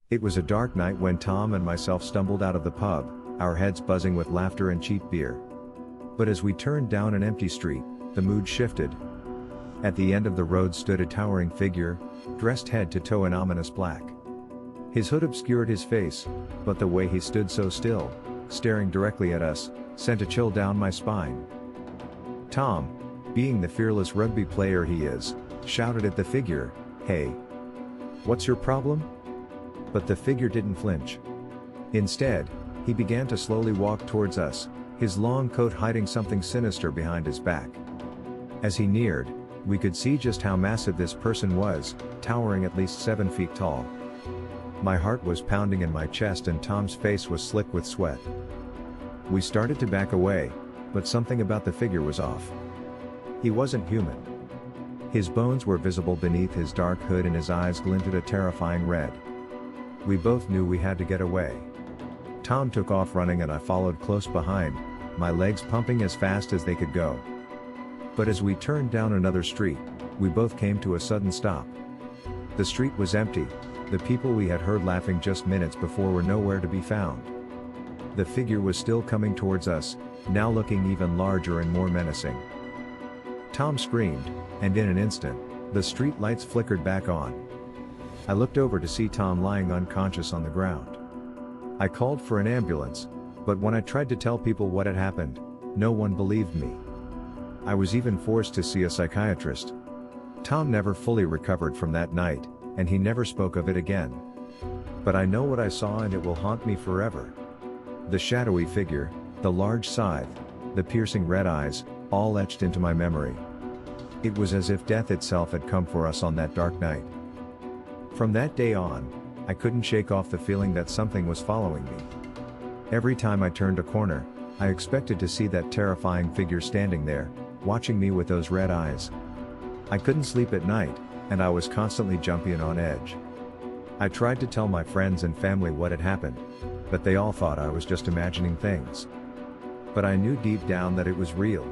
It was a dark night when Tom and myself stumbled out of the pub, our heads buzzing with laughter and cheap beer. But as we turned down an empty street, the mood shifted. At the end of the road stood a towering figure, dressed head to toe in ominous black. His hood obscured his face, but the way he stood so still, staring directly at us, sent a chill down my spine. Tom, being the fearless rugby player he is, shouted at the figure, "Hey! What's your problem?" But the figure didn't flinch. Instead, he began to slowly walk towards us, his long coat hiding something sinister behind his back. As he neared, we could see just how massive this person was, towering at least 7 feet tall. My heart was pounding in my chest and Tom's face was slick with sweat. We started to back away, but something about the figure was off. He wasn't human. His bones were visible beneath his dark hood and his eyes glinted a terrifying red. We both knew we had to get away. Tom took off running and I followed close behind, my legs pumping as fast as they could go. But as we turned down another street, we both came to a sudden stop. The street was empty, the people we had heard laughing just minutes before were nowhere to be found. The figure was still coming towards us, now looking even larger and more menacing. Tom screamed, and in an instant, the street lights flickered back on. I looked over to see Tom lying unconscious on the ground. I called for an ambulance, but when I tried to tell people what had happened, no one believed me. I was even forced to see a psychiatrist. Tom never fully recovered from that night, and he never spoke of it again. But I know what I saw and it will haunt me forever. The shadowy figure, the large scythe, the piercing red eyes, all etched into my memory. It was as if death itself had come for us on that dark night. From that day on, I couldn't shake off the feeling that something was following me. Every time I turned a corner, I expected to see that terrifying figure standing there, watching me with those red eyes. I couldn't sleep at night, and I was constantly jumpy and on edge. I tried to tell my friends and family what had happened, but they all thought I was just imagining things. But I knew deep down that it was real.